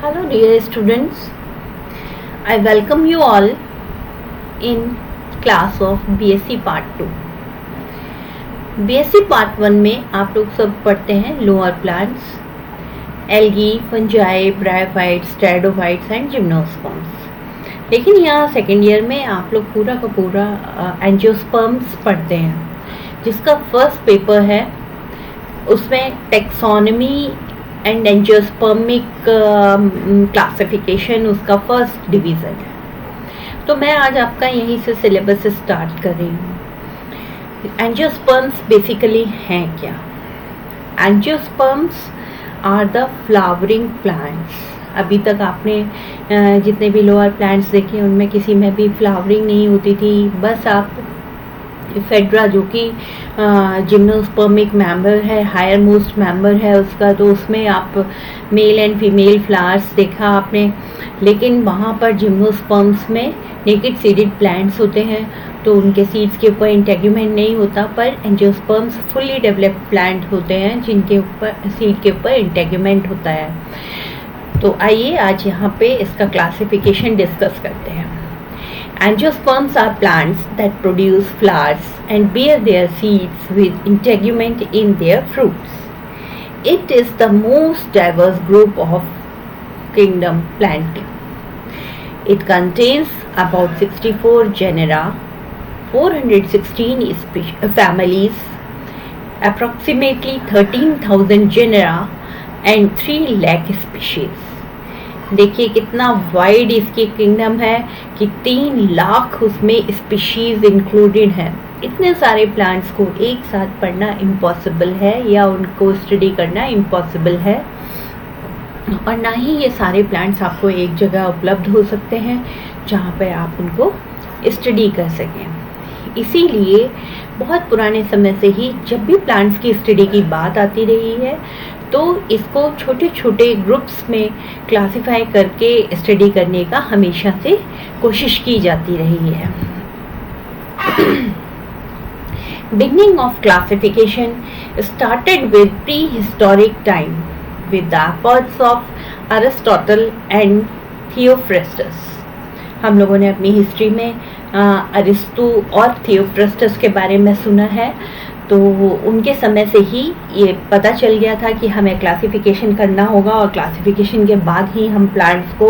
Hello dear students, I welcome you all in class of BSc Part 2. BSc Part 1 में आप लोग सब पढ़ते हैं lower plants, algae, fungi, bryophytes, pteridophytes and gymnosperms. लेकिन यहाँ सेकेंड ईयर में आप लोग पूरा का पूरा एंजियोस्पर्म्स पढ़ते हैं, जिसका फर्स्ट पेपर है। उसमें टेक्सोनमी एंड एंजियोस्पर्मिक क्लासिफिकेशन उसका फर्स्ट डिवीज़न है। तो मैं आज आपका यहीं से सिलेबस स्टार्ट कर रही हूँ। एंजियोस्पर्म्स बेसिकली हैं क्या? Angiosperms are the flowering plants. अभी तक आपने जितने भी लोअर प्लांट्स देखे उनमें किसी में भी फ्लावरिंग नहीं होती थी। बस आप फेड्रा जो कि जिम्नोस्पर्मिक मेंबर है, हायर मोस्ट मेंबर है उसका, तो उसमें आप मेल एंड फीमेल फ्लावर्स देखा आपने। लेकिन वहाँ पर जिम्नोस्पर्म्स में नेकेड सीडेड प्लांट्स होते हैं, तो उनके सीड्स के ऊपर इंटेग्यूमेंट नहीं होता। पर एंजियोस्पर्म्स फुल्ली डेवलप्ड प्लांट होते हैं जिनके ऊपर सीड के ऊपर इंटेग्यूमेंट होता है। तो आइए आज यहाँ पे इसका क्लासिफिकेशन डिस्कस करते हैं। Angiosperms are plants that produce flowers and bear their seeds with integument in their fruits. It is the most diverse group of kingdom Plantae. It contains about 64 genera, 416 families, approximately 13,000 genera and 3 lakh species. देखिए कितना wide इसकी kingdom है कि 3 लाख उसमें species included है। इतने सारे plants को एक साथ पढ़ना इम्पॉसिबल है या उनको स्टडी करना इम्पॉसिबल है, और ना ही ये सारे प्लांट्स आपको एक जगह उपलब्ध हो सकते हैं जहाँ पर आप उनको स्टडी कर सकें। इसीलिए बहुत पुराने समय से ही जब भी प्लांट्स की स्टडी की बात आती रही है तो इसको छोटे छोटे ग्रुप्स में क्लासिफाई करके स्टडी करने का हमेशा से कोशिश की जाती रही है। Beginning of classification started with pre historic time with the efforts of Aristotle and Theophrastus. हम लोगों ने अपनी हिस्ट्री में अरिस्टो और थियोफ्रेस्टस के बारे में सुना है, तो उनके समय से ही ये पता चल गया था कि हमें क्लासिफिकेशन करना होगा और क्लासिफिकेशन के बाद ही हम प्लांट्स को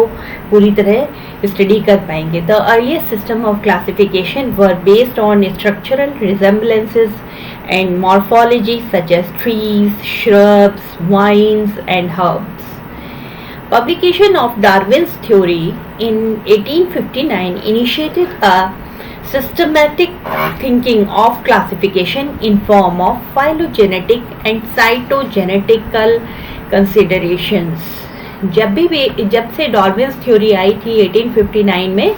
पूरी तरह स्टडी कर पाएंगे। The earliest system of classification were based on structural resemblances and morphology such as trees, shrubs, vines and herbs. Publication of Darwin's theory in 1859 initiated a systematic thinking of classification in form of phylogenetic and cytogenetical considerations. जब से Darwin's theory आई थी 1859 में,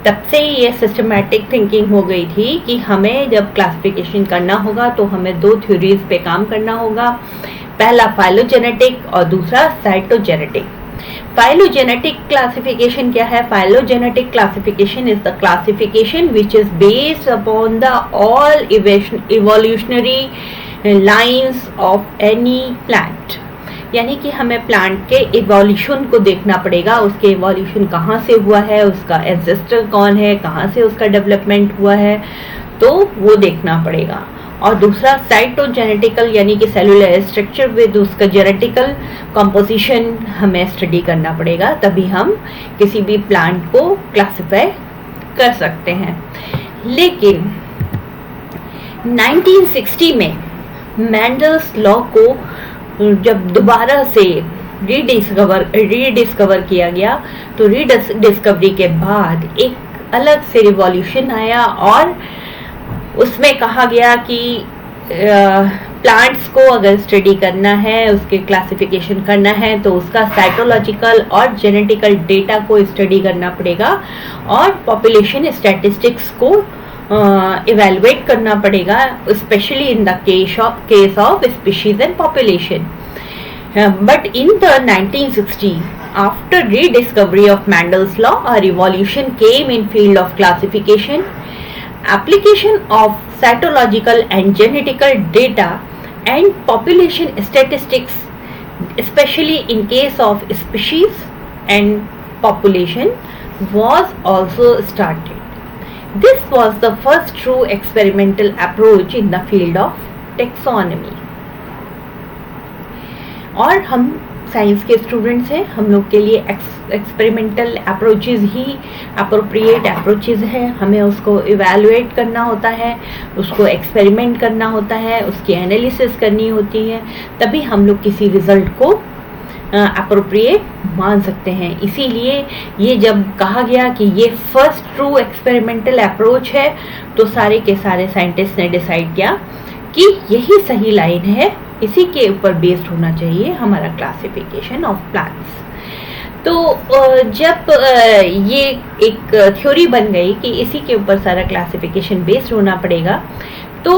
तब से ये systematic thinking हो गई थी कि हमें जब क्लासिफिकेशन करना होगा तो हमें 2 थ्योरीज पे काम करना होगा। पहला फाइलोजेनेटिक और दूसरा साइटोजेनेटिक। Phylogenetic classification क्या है? Phylogenetic classification is the classification which is based upon the all evolutionary lines of any plant. यानी कि हमें प्लांट के इवोल्यूशन को देखना पड़ेगा, उसके इवोल्यूशन कहाँ से हुआ है, उसका एंसेस्टर कौन है, कहाँ से उसका डेवलपमेंट हुआ है, तो वो देखना पड़ेगा। और दूसरा साइटोजेनेटिकल यानी कि सेलुलर स्ट्रक्चर विद उसका जेनेटिकल कंपोजिशन हमें स्टडी करना पड़ेगा, तभी हम किसी भी प्लांट को क्लासिफाई कर सकते हैं। लेकिन 1960 में मेंडल्स लॉ को जब दोबारा से रीडिस्कवर किया गया, तो रीडिस्कवरी के बाद एक अलग से रिवॉल्यूशन आया और उसमें कहा गया कि प्लांट्स को अगर स्टडी करना है, उसके क्लासिफिकेशन करना है, तो उसका साइटोलॉजिकल और जेनेटिकल डेटा को स्टडी करना पड़ेगा और पॉपुलेशन स्टैटिस्टिक्स को इवैल्यूएट करना पड़ेगा, specially in the case of species and population. But in the 1960 after rediscovery of Mendel's law, a revolution came in field of classification. Application of cytological and genetical data and population statistics, especially in case of species and population was also started. This was the first true experimental approach in the field of taxonomy. और हम science के students हैं, हम लोग के लिए experimental approaches ही appropriate approaches है. हमें उसको इवैल्यूएट करना होता है, उसको एक्सपेरिमेंट करना होता है, उसकी एनालिसिस करनी होती है, तभी हम लोग किसी रिजल्ट को अप्रोप्रिएट मान सकते हैं. इसीलिए ये जब कहा गया कि ये फर्स्ट ट्रू एक्सपेरिमेंटल अप्रोच है, तो सारे के सारे साइंटिस्ट ने डिसाइड किया कि यही सही लाइन है, इसी के ऊपर बेस्ड होना चाहिए हमारा क्लासिफिकेशन ऑफ प्लांट्स. तो जब ये एक थ्योरी बन गई कि इसी के ऊपर सारा क्लासिफिकेशन बेस्ड होना पड़ेगा, तो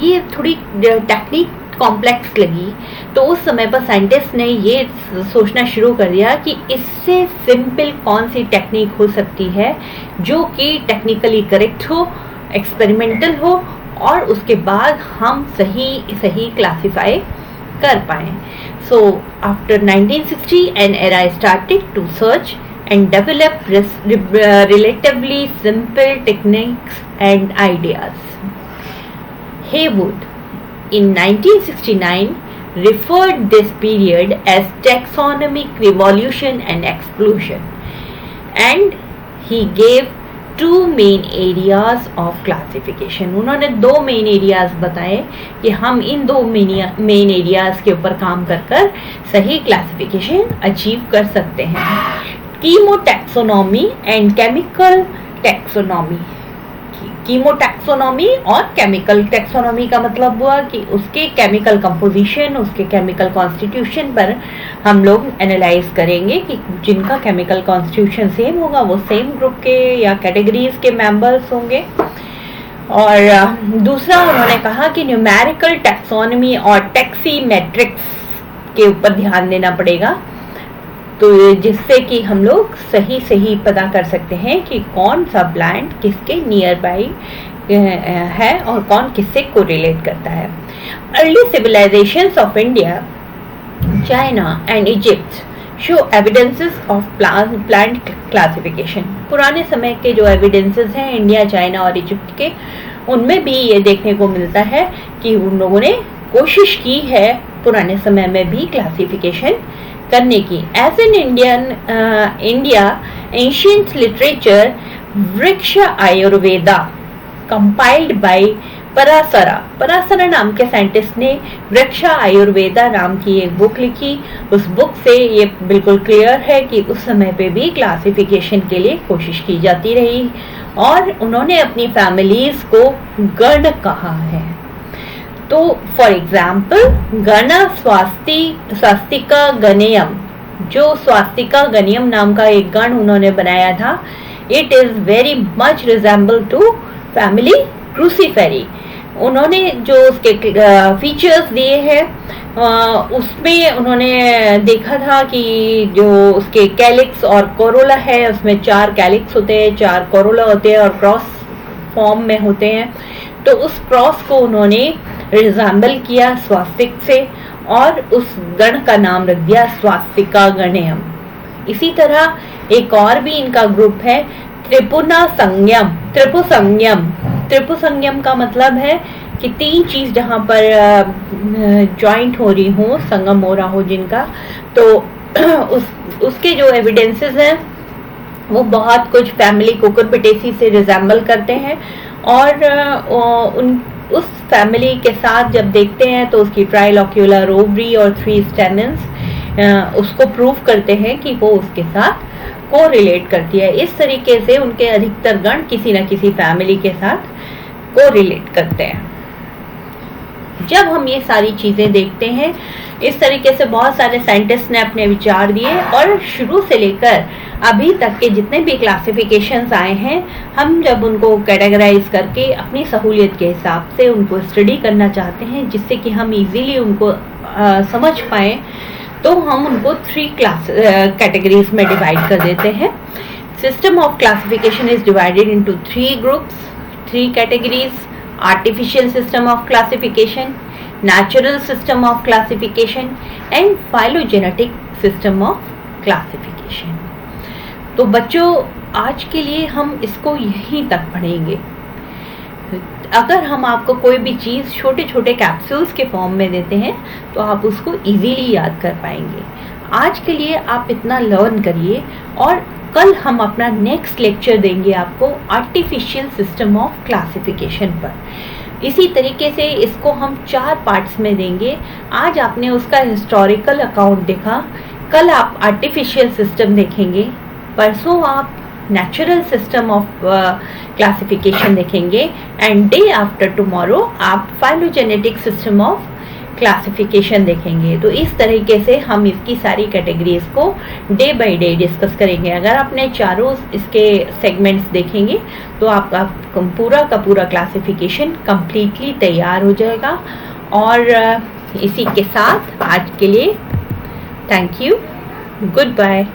ये थोड़ी टेक्निक कॉम्प्लेक्स लगी. तो उस समय पर साइंटिस्ट ने ये सोचना शुरू कर दिया कि इससे सिंपल कौन सी टेक्निक हो सकती है जो कि टेक्निकली करेक्ट हो, एक्सपेरिमेंटल हो, और उसके बाद हम सही क्लासिफाई कर पाएँ. So after 1960 an era started to search and develop relatively simple techniques and ideas. Haywood in 1969 referred this period as taxonomic revolution and explosion, and he gave two main areas of classification. उन्होंने दो main areas बताए कि हम इन दो main areas के ऊपर काम कर सही क्लासिफिकेशन अचीव कर सकते हैं. कीमोटैक्सोनॉमी एंड केमिकल टैक्सोनॉमी. कीमोटैक्सोनॉमी और केमिकल टैक्सोनॉमी का मतलब हुआ कि उसके केमिकल कंपोजिशन, उसके केमिकल कॉन्स्टिट्यूशन पर हम लोग एनालाइज करेंगे कि जिनका केमिकल कॉन्स्टिट्यूशन सेम होगा वो सेम ग्रुप के या कैटेगरीज के मेंबर्स होंगे. और दूसरा उन्होंने कहा कि न्यूमेरिकल टैक्सोनॉमी और टैक्सीमेट्रिक्स के ऊपर ध्यान देना पड़ेगा, तो जिससे कि हम लोग सही पता कर सकते हैं कि कौन सा प्लांट किसके नियर बाई है और कौन किससे कोरिलेट करता है. Early civilizations of India, China and Egypt show evidences of plant classification. पुराने समय के जो एविडेंसेस हैं इंडिया, चाइना और इजिप्ट के, उनमें भी ये देखने को मिलता है कि उन लोगों ने कोशिश की है पुराने समय में भी क्लासिफिकेशन करने की. As an India ancient literature Vriksha Ayurveda compiled bye Parashara नाम के साइंटिस्ट ने वृक्ष आयुर्वेदा नाम की एक बुक लिखी. उस बुक से ये बिल्कुल क्लियर है कि उस समय पे भी क्लासिफिकेशन के लिए कोशिश की जाती रही, और उन्होंने अपनी फैमिलीज को गण कहा है. तो फॉर एग्जाम्पल गण स्वास्तिका गणेयम, जो स्वास्तिका गणेयम नाम का एक गण उन्होंने बनाया था, it is very much resemble to family Cruciferae. उन्होंने जो उसके फीचर्स दिए हैं उसमें उन्होंने देखा था कि जो उसके कैलिक्स और कोरोला है, उसमें 4 कैलिक्स होते हैं, 4 कोरोला होते हैं और क्रॉस फॉर्म में होते हैं. तो उस क्रॉस को उन्होंने रिजेंबल किया स्वास्तिक से और उस गण का नाम रख दिया स्वास्तिका गणेयम. इसी तरह एक और भी इनका ग्रुप है त्रिपुसंज्ञम का मतलब है कि 3 चीज जहां पर जॉइंट हो रही हो, संगम हो रहा हो जिनका, तो उसके जो एविडेंसेस हैं वो बहुत कुछ फैमिली कुकुरबिटेसी से रिजेंबल करते हैं. और उस फैमिली के साथ जब देखते हैं तो उसकी ट्राइलॉक्यूलर ओवरी और 3 स्टेमन्स उसको प्रूव करते हैं कि वो उसके साथ को रिलेट करती है. इस तरीके से उनके अधिकतर गण किसी न किसी फैमिली के साथ को रिलेट करते हैं. जब हम ये सारी चीजें देखते हैं, इस तरीके से बहुत सारे साइंटिस्ट ने अपने विचार दिए, और शुरू से लेकर अभी तक के जितने भी क्लासिफिकेशंस आए हैं, हम जब उनको कैटेगराइज करके अपनी सहूलियत के हिसाब से उनको स्टडी करना चाहते हैं, जिससे कि हम इजीली उनको समझ पाएं, तो हम उनको 3 कैटेगरीज में डिवाइड कर देते हैं. System of classification is divided into 3 groups, 3 categories: artificial system of classification, natural system of classification and phylogenetic system of classification. तो बच्चों, आज के लिए हम इसको यहीं तक पढ़ेंगे। अगर हम आपको कोई भी चीज़ छोटे छोटे कैप्सूल्स के फॉर्म में देते हैं तो आप उसको इजीली याद कर पाएंगे। आज के लिए आप इतना लर्न करिए, और कल हम अपना नेक्स्ट लेक्चर देंगे आपको आर्टिफिशियल सिस्टम ऑफ क्लासिफिकेशन पर। इसी तरीके से इसको हम 4 पार्ट्स में देंगे। आज आपने उसका हिस्टोरिकल अकाउंट देखा, कल आप आर्टिफिशियल सिस्टम देखेंगे, परसों आप नेचुरल सिस्टम ऑफ क्लासिफिकेशन देखेंगे, एंड डे आफ्टर टुमारो आप फाइलोजेनेटिक सिस्टम ऑफ क्लासिफिकेशन देखेंगे। तो इस तरीके से हम इसकी सारी कैटेगरीज को डे बाय डे डिस्कस करेंगे। अगर आपने चारों इसके सेगमेंट्स देखेंगे तो आपका पूरा का पूरा क्लासिफिकेशन कंप्लीटली तैयार हो जाएगा। और इसी के साथ आज के लिए थैंक यू, गुड बाय।